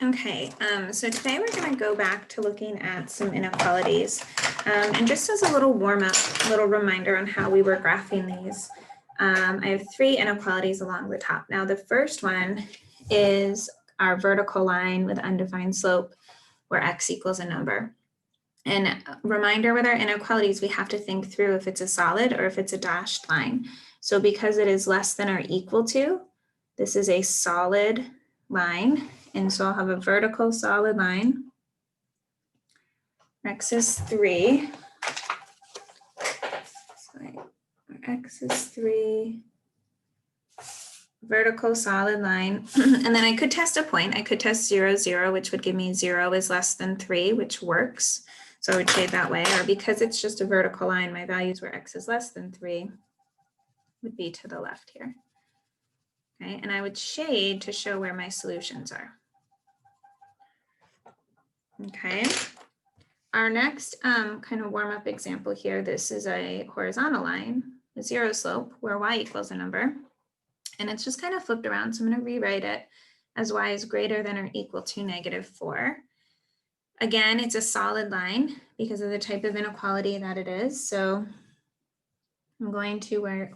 Okay, so today we're going to go back to looking at some inequalities. And just as a little warm-up, little reminder on how we were graphing these, I have three inequalities along the top. Now, the first one is our vertical line with undefined slope, where x equals a number. And a reminder with our inequalities, we have to think through if it's a solid or if it's a dashed line. So because it is less than or equal to, this is a solid line. And so I'll have a vertical solid line. X is 3. So X is 3. Vertical solid line. And then I could test a point. I could test 0, 0, which would give me 0 is less than 3, which works. So I would shade that way. Or because it's just a vertical line, my values where X is less than 3 would be to the left here. Okay, and I would shade to show where my solutions are. Okay, our next kind of warm-up example here, this is a horizontal line with 0 slope where y equals a number. And it's just kind of flipped around, so I'm going to rewrite it as y is greater than or equal to -4. Again, it's a solid line because of the type of inequality that it is. So I'm going to where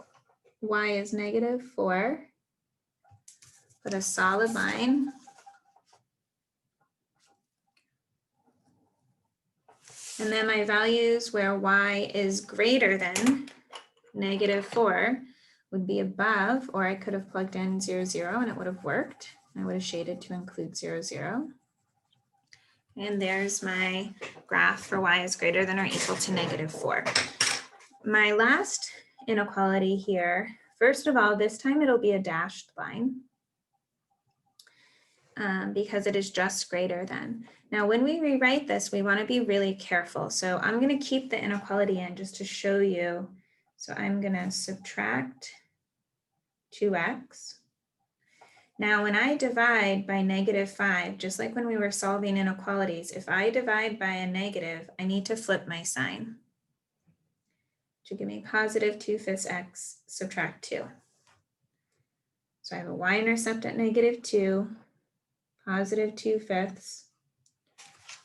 y is -4, put a solid line. And then my values where y is greater than -4 would be above, or I could have plugged in 0, 0 and it would have worked. I would have shaded to include 0, 0. And there's my graph for y is greater than or equal to -4. My last inequality here, first of all, this time it'll be a dashed line. Because it is just greater than. Now, when we rewrite this, we want to be really careful. So I'm going to keep the inequality in just to show you. So I'm going to subtract 2x. Now, when I divide by -5, just like when we were solving inequalities, if I divide by a negative, I need to flip my sign to give me +2/5 x subtract 2. So I have a y-intercept at -2. +2/5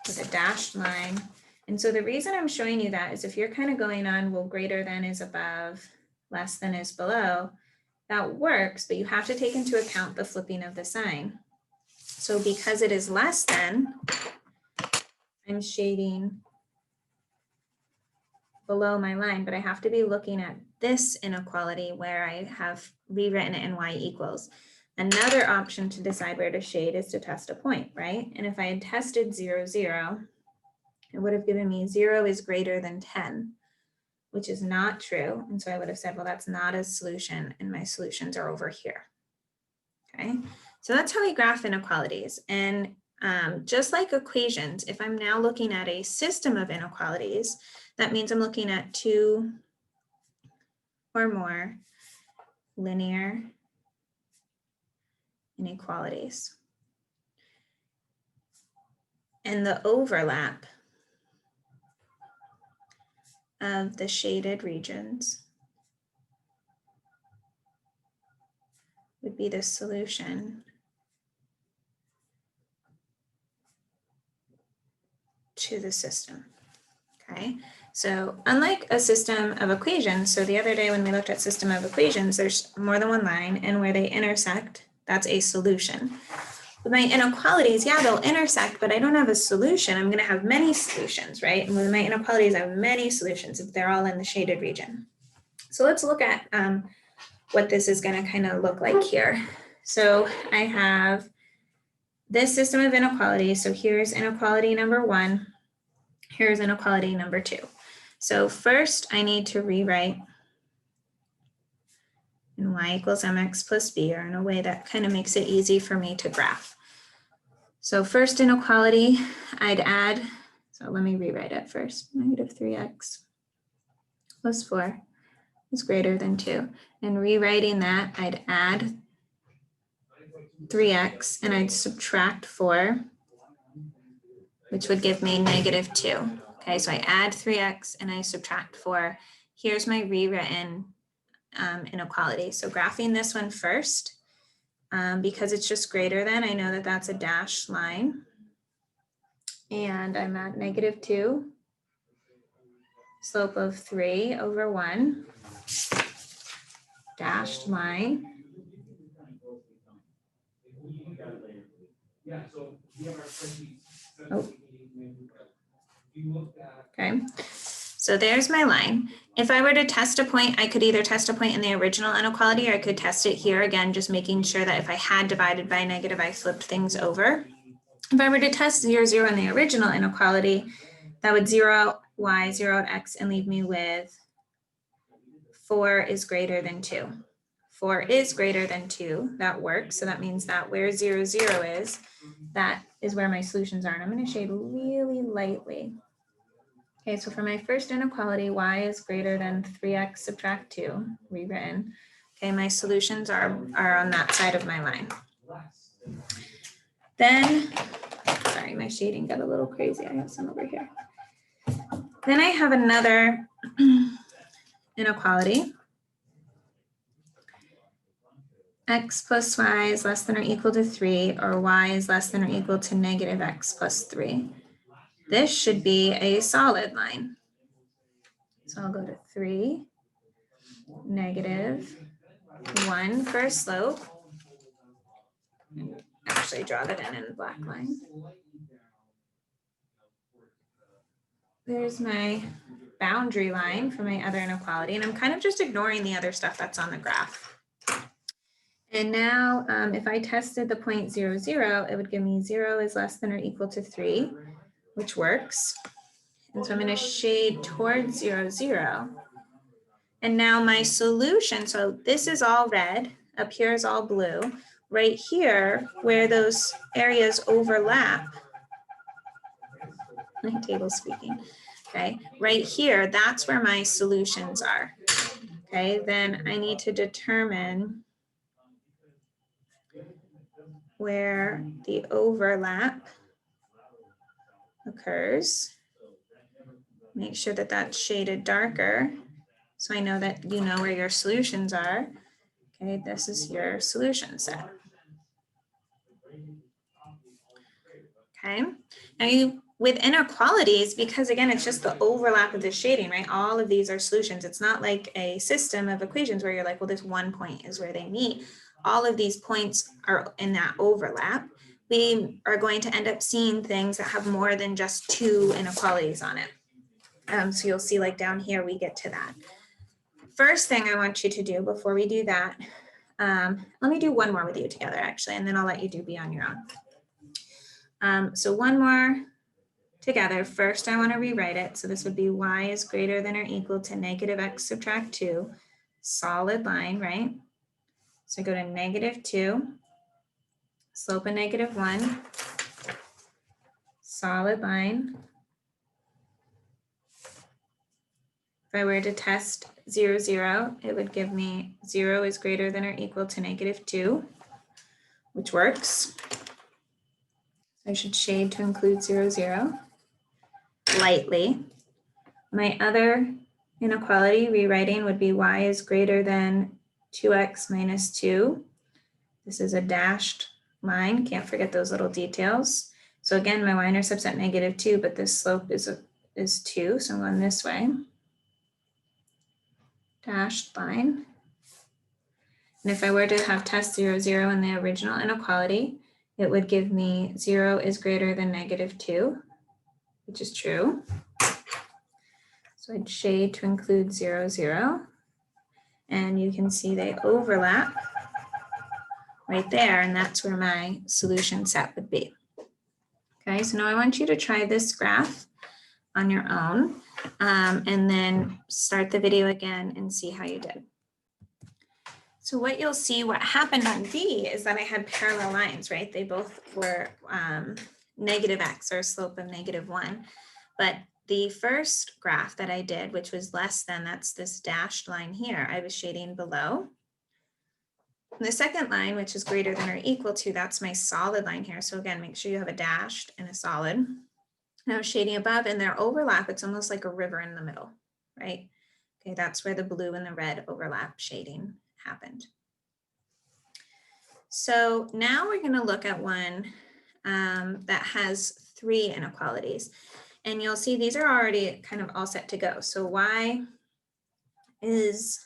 with a dashed line. And so the reason I'm showing you that is if you're kind of going on, well, greater than is above, less than is below, that works, but you have to take into account the flipping of the sign. So because it is less than, I'm shading below my line, but I have to be looking at this inequality where I have rewritten it in y equals. Another option to decide where to shade is to test a point, right? And if I had tested 0, 0, it would have given me 0 is greater than 10, which is not true. And so I would have said, well, that's not a solution, and my solutions are over here. Okay, so that's how we graph inequalities. And just like equations, if I'm now looking at a system of inequalities, that means I'm looking at 2 or more linear inequalities. And the overlap of the shaded regions would be the solution to the system. Okay, so unlike a system of equations, so the other day when we looked at system of equations, there's more than one line, and where they intersect, that's a solution. With my inequalities, yeah, they'll intersect, but I don't have a solution. I'm going to have many solutions, right? And with my inequalities, I have many solutions if they're all in the shaded region. So let's look at what this is going to kind of look like here. So I have this system of inequalities. So here's inequality number 1. Here's inequality number 2. So first, I need to rewrite in y equals mx plus b, or in a way that kind of makes it easy for me to graph. So first inequality, I'd add, so let me rewrite it first, -3x plus 4 is greater than 2. And rewriting that, I'd add 3x and I'd subtract 4, which would give me -2. Okay, so I add 3x and I subtract 4. Here's my rewritten inequality. So graphing this one first, Because it's just greater than, I know that that's a dashed line. And I'm at -2, slope of 3 over 1, dashed line. Oh. Okay, so there's my line. If I were to test a point, I could either test a point in the original inequality, or I could test it here again, just making sure that if I had divided by negative, I flipped things over. If I were to test 0, 0 in the original inequality, that would zero out y, zero out x, and leave me with 4 is greater than 2. 4 is greater than 2, that works. So that means that where 0, 0 is, that is where my solutions are. And I'm going to shade really lightly. Okay, so for my first inequality, y is greater than 3x subtract 2, rewritten. Okay, my solutions are on that side of my line. Then, sorry, my shading got a little crazy. I have some over here. Then I have another inequality. X plus y is less than or equal to 3, or y is less than or equal to negative x plus 3. This should be a solid line. So I'll go to 3, -1 for a slope. And actually draw that in black line. There's my boundary line for my other inequality, and I'm kind of just ignoring the other stuff that's on the graph. And now if I tested the point 0, 0, it would give me 0 is less than or equal to 3, which works. And so I'm going to shade towards 0, 0. And now my solution, so this is all red, up here is all blue. Right here, where those areas overlap, my table's speaking, okay? Right here, that's where my solutions are, okay? Then I need to determine where the overlap occurs. Make sure that that's shaded darker, so I know that you know where your solutions are. Okay, this is your solution set. Okay, now with inequalities, because again, it's just the overlap of the shading, right? All of these are solutions. It's not like a system of equations where you're like, well, this one point is where they meet. All of these points are in that overlap. We are going to end up seeing things that have more than just 2 inequalities on it. So you'll see like down here, we get to that. First thing I want you to do before we do that, let me do one more with you together actually, and then I'll let you do B on your own. So one more together. First, I want to rewrite it. So this would be y is greater than or equal to negative x subtract 2, solid line, right? So I go to -2, slope of -1, solid line. If I were to test 0, 0, it would give me 0 is greater than or equal to -2, which works. I should shade to include 0, 0 lightly. My other inequality rewriting would be y is greater than 2x minus 2. This is a dashed line. Can't forget those little details. So again, my y-intercept's at -2, but this slope is 2. So I'm going this way. Dashed line. And if I were to have test 0, 0 in the original inequality, it would give me 0 is greater than -2, which is true. So I'd shade to include 0, 0. And you can see they overlap right there, and that's where my solution set would be. Okay, so now I want you to try this graph on your own, and then start the video again and see how you did. So what you'll see, what happened on B is that I had parallel lines, right? They both were negative x, or a slope of -1. But the first graph that I did, which was less than, that's this dashed line here, I was shading below. And the second line, which is greater than or equal to, that's my solid line here. So again, make sure you have a dashed and a solid. Now shading above, and their overlap, it's almost like a river in the middle, right? Okay, that's where the blue and the red overlap shading happened. So now we're going to look at one that has 3 inequalities. And you'll see these are already kind of all set to go. So y is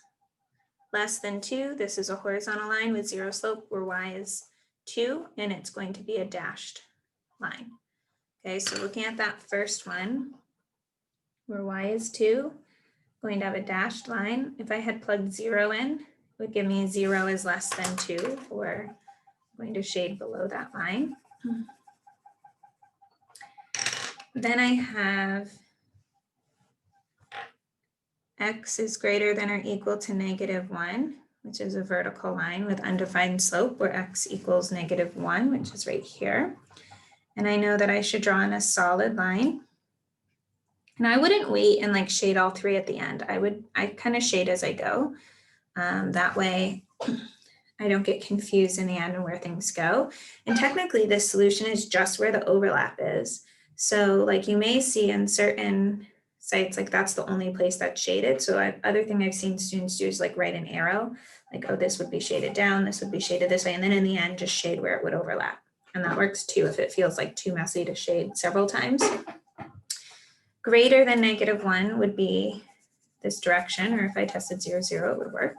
less than 2. This is a horizontal line with 0 slope where y is 2, and it's going to be a dashed line. Okay, so looking at that first one where y is 2, going to have a dashed line. If I had plugged 0 in, it would give me 0 is less than 2, or I'm going to shade below that line. Then I have x is greater than or equal to -1, which is a vertical line with undefined slope where x equals -1, which is right here. And I know that I should draw in a solid line. And I wouldn't wait and like shade all 3 at the end. I kind of shade as I go. That way I don't get confused in the end and where things go. And technically this solution is just where the overlap is. So like you may see in certain sites, like that's the only place that's shaded. So other thing I've seen students do is like write an arrow, like, oh, this would be shaded down, this would be shaded this way. And then in the end, just shade where it would overlap. And that works too if it feels like too messy to shade several times. Greater than -1 would be this direction, or if I tested 0, 0, it would work.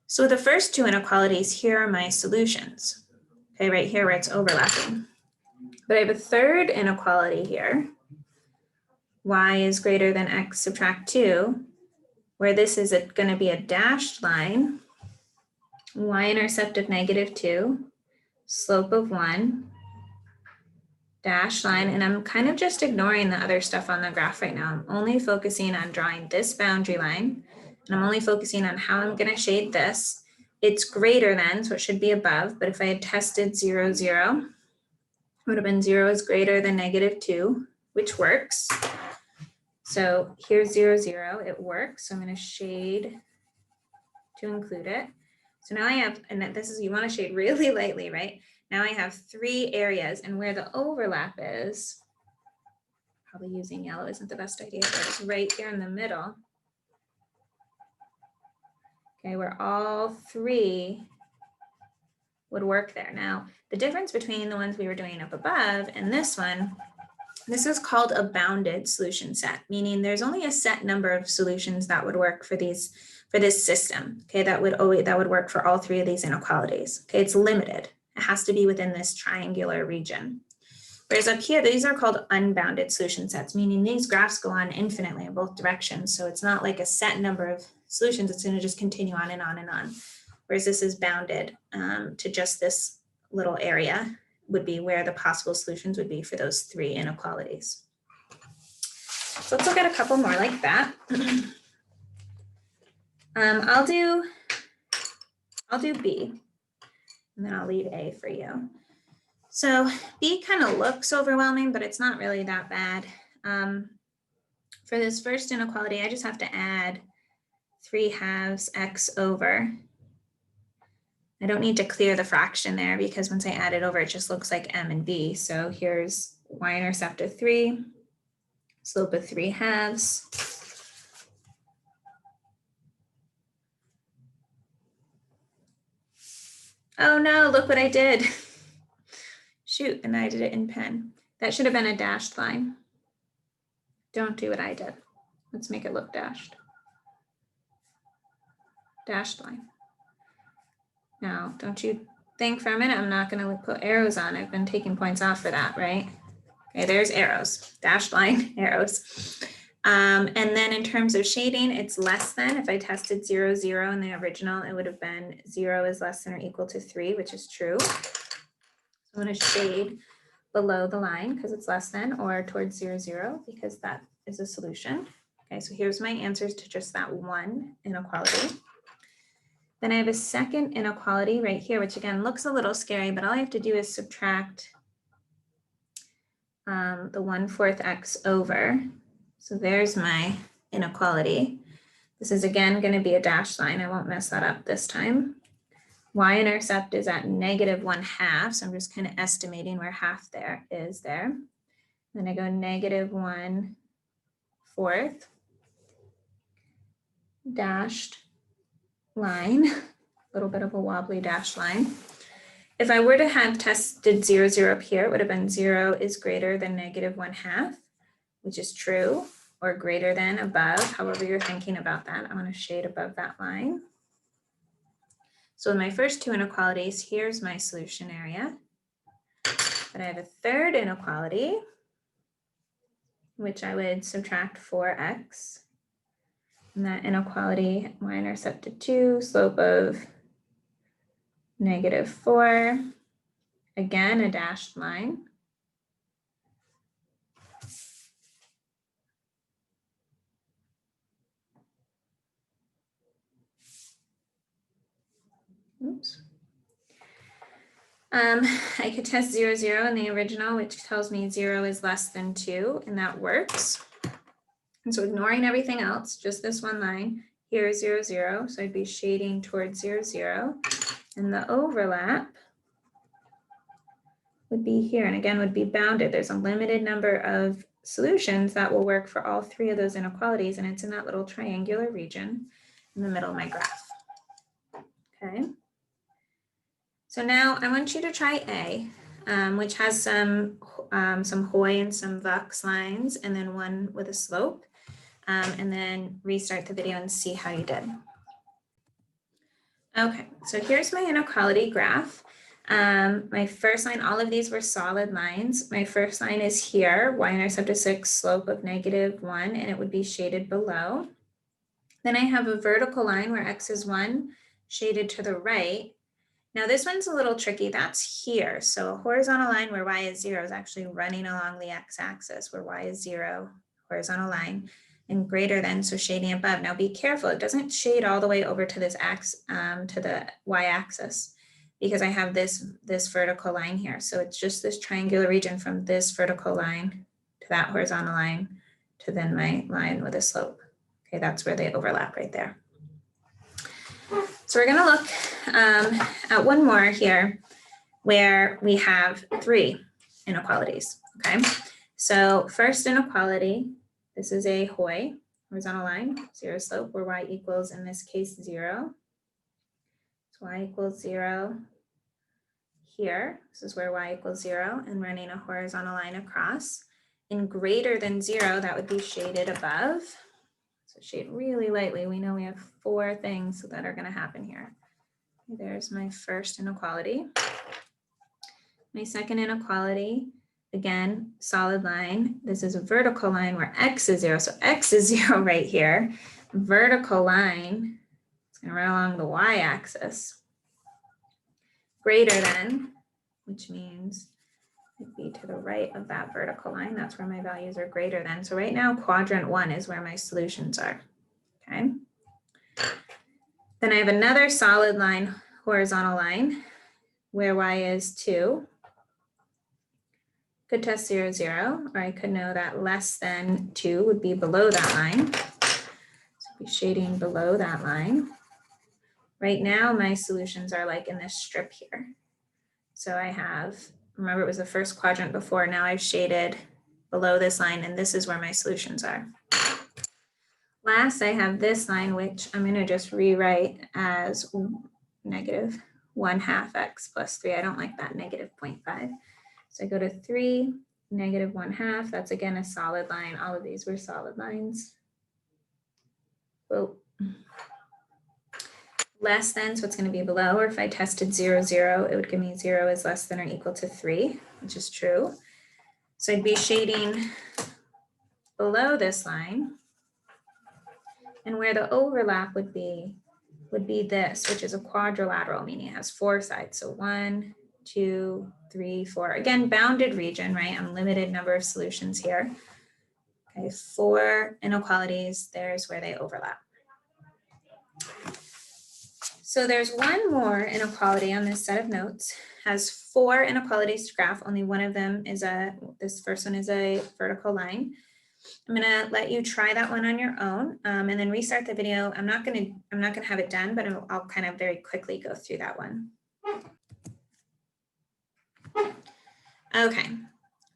So the first 2 inequalities, here are my solutions. Okay, right here where it's overlapping. But I have a third inequality here. Y is greater than x subtract 2, where this is going to be a dashed line, y-intercept of -2, slope of 1, dashed line, and I'm kind of just ignoring the other stuff on the graph right now. I'm only focusing on drawing this boundary line, and I'm only focusing on how I'm going to shade this. It's greater than, so it should be above, but if I had tested 0, 0, it would have been 0 is greater than -2, which works. So here's 0, 0, it works. So I'm going to shade to include it. So now I have, and this is, you want to shade really lightly, right? Now I have 3 areas, and where the overlap is, probably using yellow isn't the best idea, but it's right here in the middle. Okay, where all 3 would work there. Now, the difference between the ones we were doing up above and this one, this is called a bounded solution set, meaning there's only a set number of solutions that would work for this system. Okay, that would work for all 3 of these inequalities. Okay, it's limited. It has to be within this triangular region. Whereas up here, these are called unbounded solution sets, meaning these graphs go on infinitely in both directions. So it's not like a set number of solutions. It's going to just continue on and on and on. Whereas this is bounded to just this little area would be where the possible solutions would be for those 3 inequalities. So let's look at a couple more like that. I'll do B, and then I'll leave A for you. So B kind of looks overwhelming, but it's not really that bad. For this first inequality, I just have to add 3/2 x over. I don't need to clear the fraction there because once I add it over, it just looks like m and b. So here's y-intercept of 3, slope of 3/2. Oh no, look what I did. Shoot, and I did it in pen. That should have been a dashed line. Don't do what I did. Let's make it look dashed. Dashed line. Now, don't you think for a minute I'm not going to put arrows on. I've been taking points off for that, right? Okay, there's arrows, dashed line, arrows. And then in terms of shading, it's less than. If I tested 0, 0 in the original, it would have been 0 is less than or equal to 3, which is true. So I'm going to shade below the line because it's less than, or towards 0, 0 because that is a solution. Okay, so here's my answers to just that one inequality. Then I have a second inequality right here, which again looks a little scary, but all I have to do is subtract the 1/4 x over. So there's my inequality. This is again going to be a dashed line. I won't mess that up this time. Y-intercept is at -1/2. So I'm just kind of estimating where half there is there. Then I go -1/4 dashed line, a little bit of a wobbly dashed line. If I were to have tested 0, 0 up here, it would have been 0 is greater than -1/2, which is true, or greater than, above, however you're thinking about that. I want to shade above that line. So in my first two inequalities, here's my solution area. But I have a third inequality, which I would subtract 4x. And that inequality, y-intercept of 2, slope of -4. Again, a dashed line. Oops. I could test 0, 0 in the original, which tells me 0 is less than 2, and that works. And so ignoring everything else, just this one line, here is 0, 0. So I'd be shading towards 0, 0. And the overlap would be here, and again, would be bounded. There's a limited number of solutions that will work for all three of those inequalities, and it's in that little triangular region in the middle of my graph. Okay. So now I want you to try A, which has some Hoy and some Vux lines, and then one with a slope, and then restart the video and see how you did. Okay, so here's my inequality graph. My first line, all of these were solid lines. My first line is here, y-intercept of 6, slope of -1, and it would be shaded below. Then I have a vertical line where x is 1, shaded to the right. Now this one's a little tricky, that's here. So a horizontal line where y is 0 is actually running along the x-axis, where y is 0, horizontal line, and greater than, so shading above. Now be careful, it doesn't shade all the way over to this to the y-axis, because I have this vertical line here. So it's just this triangular region from this vertical line to that horizontal line to then my line with a slope. Okay, that's where they overlap right there. So we're going to look at one more here where we have 3 inequalities. Okay, so first inequality, this is a Hoy horizontal line, 0 slope, where y equals, in this case, 0. So y equals 0 here. This is where y equals 0, and running a horizontal line across. In greater than 0, that would be shaded above. So shade really lightly. We know we have 4 things that are going to happen here. There's my first inequality. My second inequality, again, solid line. This is a vertical line where x is 0. So x is 0 right here. Vertical line, it's going to run along the y-axis. Greater than, which means it'd be to the right of that vertical line. That's where my values are greater than. So right now, quadrant 1 is where my solutions are. Okay. Then I have another solid line, horizontal line, where y is 2. Could test 0, 0, or I could know that less than 2 would be below that line. So be shading below that line. Right now, my solutions are like in this strip here. So I have, remember it was the first quadrant before, now I've shaded below this line, and this is where my solutions are. Last, I have this line, which I'm going to just rewrite as -1/2 x plus 3. I don't like that, -0.5. So I go to 3, -1/2. That's again a solid line. All of these were solid lines. Well, less than, so it's going to be below, or if I tested 0, 0, it would give me 0 is less than or equal to 3, which is true. So I'd be shading below this line. And where the overlap would be this, which is a quadrilateral, meaning it has 4 sides. So 1, 2, 3, 4. Again, bounded region, right? Unlimited number of solutions here. Okay, 4 inequalities, there's where they overlap. So there's one more inequality on this set of notes, has 4 inequalities to graph. Only one of them is this first one is a vertical line. I'm gonna let you try that one on your own, and then restart the video. I'm not gonna have it done, but I'll kind of very quickly go through that one. Okay,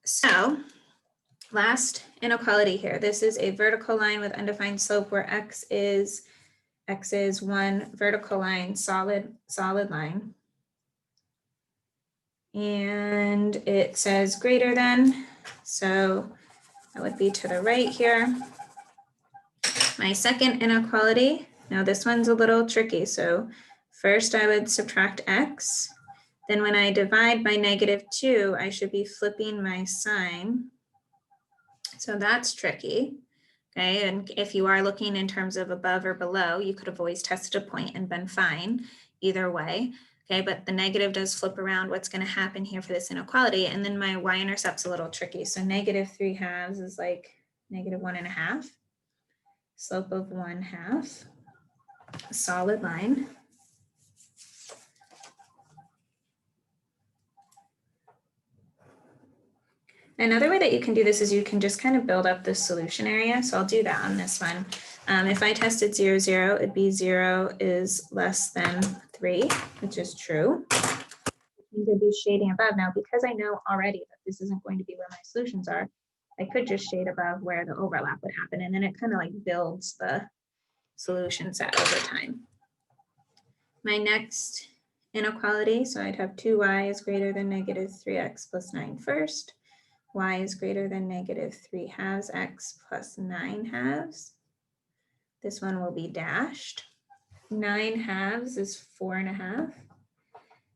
so last inequality here. This is a vertical line with undefined slope where x is 1, vertical line, solid line. and it says greater than, so that would be to the right here. My second inequality, now this one's a little tricky, so first I would subtract x, then when I divide by -2, I should be flipping my sign. So that's tricky, okay? And if you are looking in terms of above or below, you could have always tested a point and been fine either way, okay? But the negative does flip around what's gonna happen here for this inequality. And then my y-intercept's a little tricky. So -3/2 is like -1.5. Slope of 1/2, a solid line. Another way that you can do this is you can just kind of build up the solution area. So I'll do that on this one. If I tested 0, 0, it'd be 0 is less than 3, which is true. I'd be shading above. Now, because I know already that this isn't going to be where my solutions are, I could just shade above where the overlap would happen. And then it kind of like builds the solution set over time. My next inequality, so I'd have 2y is greater than -3x plus 9 first. Y is greater than -3/2 x plus 9/2. This one will be dashed. 9/2 is 4.5.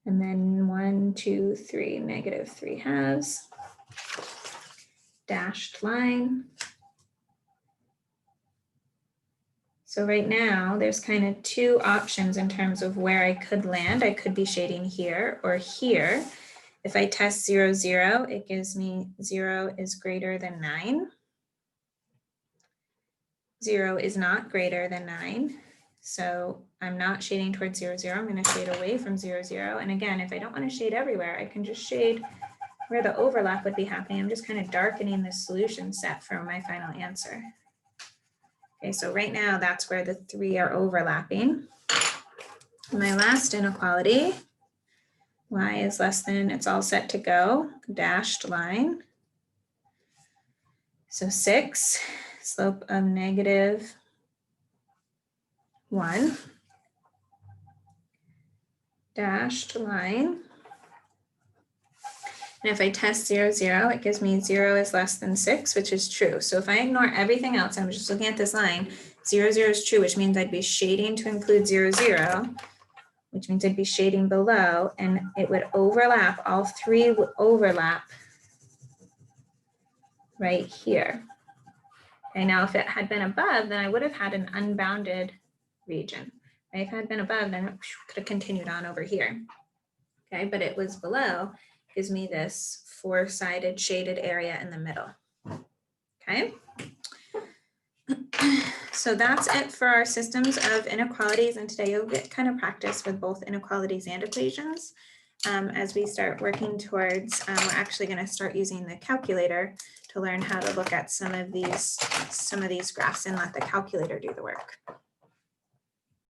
And then 1, 2, 3, -3/2. Dashed line. So right now there's kind of two options in terms of where I could land. I could be shading here or here. If I test 0, 0, it gives me 0 is greater than 9. 0 is not greater than 9. So I'm not shading towards 0, 0. I'm going to shade away from 0, 0. And again, if I don't want to shade everywhere, I can just shade where the overlap would be happening. I'm just kind of darkening the solution set for my final answer. Okay, so right now that's where the 3 are overlapping. My last inequality, y is less than, it's all set to go, dashed line. So 6, slope of -1, dashed line. And if I test 0, 0, it gives me 0 is less than 6, which is true. So if I ignore everything else, I'm just looking at this line, 0, 0 is true, which means I'd be shading to include 0, 0, which means I'd be shading below, and it would overlap, all three would overlap right here. Okay, now if it had been above, then I would have had an unbounded region. Right? If it had been above, then it could have continued on over here. Okay, but it was below, gives me this four-sided shaded area in the middle. Okay. So that's it for our systems of inequalities, and today you'll get kind of practice with both inequalities and equations. As we start working towards, we're actually going to start using the calculator to learn how to look at some of these graphs and let the calculator do the work.